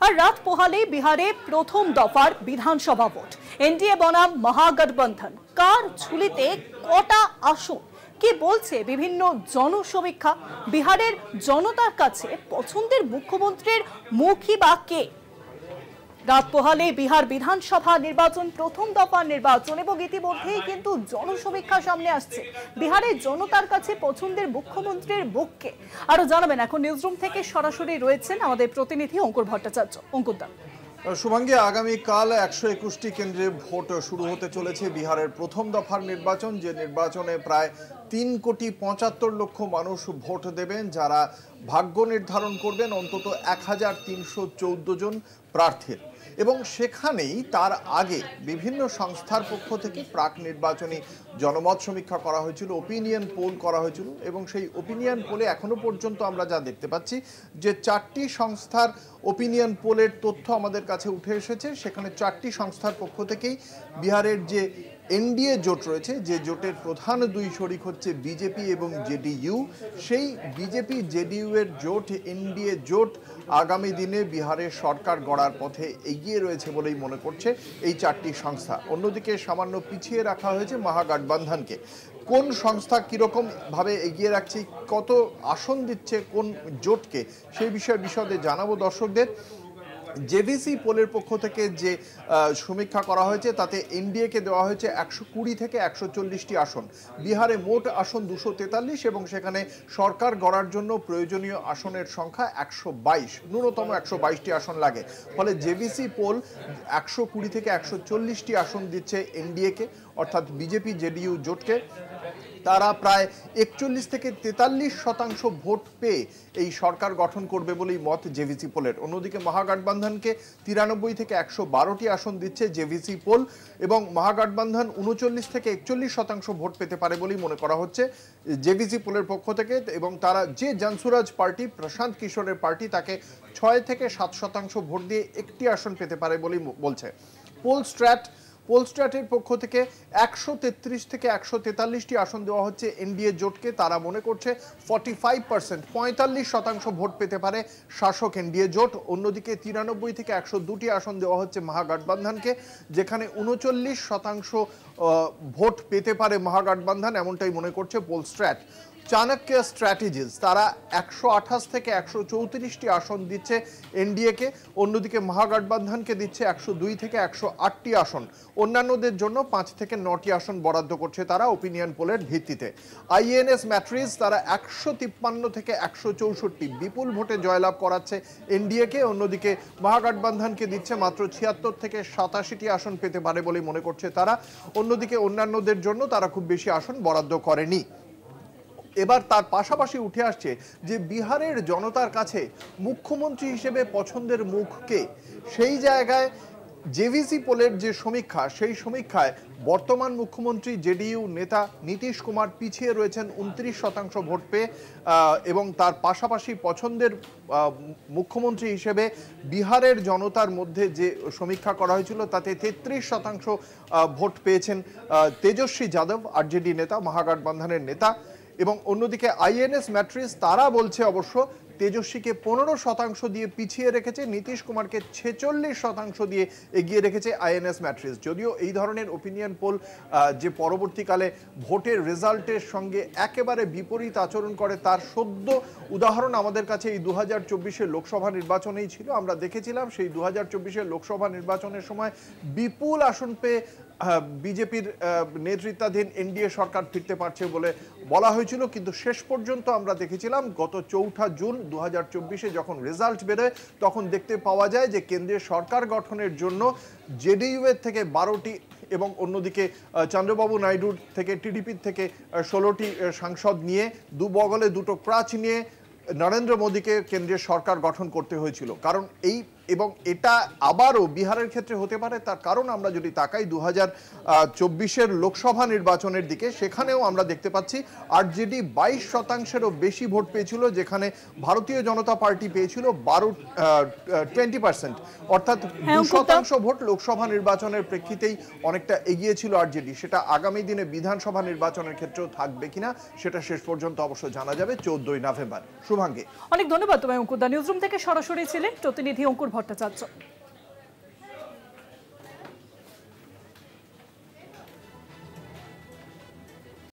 আর রাত পোহালে বিহারে প্রথম দফার বিধানসভা ভোট। এনডিএ বনাম মহাগঠবন্ধন, কার ঝুলিতে কটা আসন, কি বলছে বিভিন্ন জনসমীক্ষা? বিহারের জনতার কাছে পছন্দের মুখ্যমন্ত্রীর মুখই বা কে? রাত পোহালে বিহার বিধানসভা নির্বাচন, প্রথম দফার নির্বাচন, এবং ইতিমধ্যেই কিন্তু জনসমীক্ষা সামনে আসছে। বিহারের জনতার কাছে পছন্দের মুখ্যমন্ত্রীর মুখকে আরো জানাবেন এখন নিউজরুম থেকে সরাসরি রয়েছেন আমাদের প্রতিনিধি অঙ্কুর ভট্টাচার্য। অঙ্কুর দা, শুভাঙ্গী, আগামীকাল 121টি কেন্দ্রে ভোট শুরু হতে চলেছে বিহারের প্রথম দফার নির্বাচন, যে নির্বাচনে প্রায় 3,75,00,000 মানুষ ভোট দেবেন, যারা ভাগ্য নির্ধারণ করবেন অন্তত 1,314 জন প্রার্থীর। এবং সেখানেই তার আগে বিভিন্ন সংস্থার পক্ষ থেকে প্রাক নির্বাচনী জনমত সমীক্ষা করা হয়েছিল, ওপিনিয়ন পোল করা হয়েছিল, এবং সেই ওপিনিয়ন পোলে এখনো পর্যন্ত আমরা যা দেখতে পাচ্ছি যে 4টি সংস্থার ওপিনিয়ন পোলের তথ্য আমাদের কাছে উঠে এসেছে। সেখানে 4টি সংস্থার পক্ষ থেকেই বিহারের যে এনডিএ জোট রয়েছে, যে জোটের প্রধান দুই শরিক হচ্ছে বিজেপি এবং জেডিইউ, সেই বিজেপি জেডিইউ এর জোট, এনডিএ জোট আগামী দিনে বিহারের সরকার গড়ার পথে এগিয়ে রয়েছে বলেই মনে করছে এই 4টি সংস্থা। অন্যদিকে সামান্য পিছিয়ে রাখা হয়েছে মহাগঠবন্ধনকে। কোন সংস্থা কীরকম ভাবে এগিয়ে রাখছে, কত আসন দিচ্ছে কোন জোটকে, সেই বিষয়ে বিশদে জানাবো দর্শকদের। জেভিসি পোলের পক্ষ থেকে যে সমীক্ষা করা হয়েছে তাতে এনডিএকে দেওয়া হয়েছে 120 থেকে 140টি আসন। বিহারে মোট আসন 243 এবং সেখানে সরকার গড়ার জন্য প্রয়োজনীয় আসনের সংখ্যা 122, ন্যূনতম 122টি আসন লাগে। ফলে জেভিসি পোল 120 থেকে 140টি আসন দিচ্ছে এনডিএকে, অর্থাৎ বিজেপি জেডিইউ জোটকে। তারা প্রায় 41 থেকে 43% ভোট পেয়ে এই সরকার গঠন করবে বলেই মত জেভিসি পোলের। অন্যদিকে মহাগঠবন্ধনকে 93 থেকে 112টি আসন দিচ্ছে জেভিসি পোল, এবং মহাগঠবন্ধন 39 থেকে 41% ভোট পেতে পারে বলেই মনে করা হচ্ছে জেভিসি পোলের পক্ষ থেকে। এবং তারা যে জনসুরাজ পার্টি, প্রশান্ত কিশোরের পার্টি, তাকে 6 থেকে 7% ভোট দিয়ে একটি আসন পেতে পারে বলেই বলছে। পোলস্ট্র্যাটের পক্ষ থেকে 133 থেকে 143টি আসন দেওয়া হচ্ছে এনডিএ জোটকে। তারা মনে করছে 45% ভোট পেতে পারে শাসক এনডিএ জোট। অন্যদিকে 93 থেকে 102টি আসন দেওয়া হচ্ছে মহাগঠবন্ধনকে, যেখানে 39% ভোট পেতে পারে মহাগঠবন্ধন, এমনটাই মনে করছে পোলস্ট্র্যাট। চাণক্য স্ট্র্যাটেজিস তারা 128 থেকে 134টি আসন দিচ্ছে এনডিএকে। অন্যদিকে মহাগঠবন্ধনকে দিচ্ছে 102 থেকে 108টি আসন। অন্যান্যদের জন্য 5 থেকে 9টি আসন বরাদ্দ করছে তারা ওপিনিয়ন পোলের ভিত্তিতে। আইএনএস ম্যাট্রিজ তারা 153 থেকে 164, বিপুল ভোটে জয়লাভ করাচ্ছে এনডিএকে। অন্যদিকে মহাগঠবন্ধনকে দিচ্ছে মাত্র 76 থেকে 87টি আসন পেতে পারে বলে মনে করছে তারা। অন্যদিকে অন্যান্যদের জন্য তারা খুব বেশি আসন বরাদ্দ করেনি। এবার তার পাশাপাশি উঠে আসছে যে বিহারের জনতার কাছে মুখ্যমন্ত্রী হিসেবে পছন্দের মুখকে। সেই জায়গায় জেভিসি পোলের যে সমীক্ষা, সেই সমীক্ষায় বর্তমান মুখ্যমন্ত্রী জেডিইউ নেতা নীতিশ কুমার পিছিয়ে রয়েছেন 29% ভোট পেয়ে, এবং তার পাশাপাশি পছন্দের মুখ্যমন্ত্রী হিসেবে বিহারের জনতার মধ্যে যে সমীক্ষা করা হয়েছিল তাতে 33% ভোট পেয়েছেন তেজস্বী যাদব, আরজেডি নেতা, মহাগঠবন্ধনের নেতা। এবং অন্যদিকে আইএনএস ম্যাট্রিজ তারা বলছে অবশ্য তেজস্বীকে 15% দিয়ে পিছিয়ে রেখেছে, নীতিশ কুমারকে 46% দিয়ে এগিয়ে রেখেছে আইএনএস ম্যাট্রিজ। যদিও এই ধরনের ওপিনিয়ন পোল যে পরবর্তীকালে ভোটের রেজাল্টের সঙ্গে একেবারে বিপরীত আচরণ করে, তার সদ্য উদাহরণ আমাদের কাছে এই 2024-এর লোকসভা নির্বাচনেই ছিল। আমরা দেখেছিলাম সেই 2024-এর লোকসভা নির্বাচনের সময় বিপুল আসন পেয়ে বিজেপির নেতৃত্বাধীন এনডিএ সরকার ফিরতে পারছে বলে বলা হয়েছিল, কিন্তু শেষ পর্যন্ত আমরা দেখেছিলাম গত 4 জুন 2024-এ যখন রেজাল্ট বেরোয় তখন দেখতে পাওয়া যায় যে কেন্দ্রের সরকার গঠনের জন্য জেডিইউ এর থেকে 12টি এবং অন্যদিকে চন্দ্রবাবু নাইডুর থেকে টিডিপির থেকে 16টি সাংসদ নিয়ে, দুবগলে দুটো ক্রাচ নিয়ে নরেন্দ্র মোদীকে কেন্দ্রের সরকার গঠন করতে হয়েছিল। কারণ এই এবং এটা আবারও বিহারের ক্ষেত্রে হতে পারে, তার কারণ আমরা যদি তাকাই 2024-এর লোকসভা নির্বাচনের দিকে, সেখানেও আমরা দেখতে পাচ্ছি আরজেডি 22%-এরও বেশি ভোট পেয়েছিল, যেখানে ভারতীয় জনতা পার্টি পেয়েছিল 20%, অর্থাৎ 2% ভোট লোকসভা নির্বাচনের প্রেক্ষিতেই অনেকটা এগিয়ে ছিল আরজেডি। সেটা আগামী দিনে বিধানসভা নির্বাচনের ক্ষেত্রেও থাকবে কিনা সেটা শেষ পর্যন্ত অবশ্য জানা যাবে 14ই নভেম্বর। শুভাঙ্গী, অনেক ধন্যবাদ তোমায় অঙ্কুর দা। নিউজরুম থেকে সরাসরি ছিলেন প্রতিনিধি অঙ্কুর ভট্টাচার্য।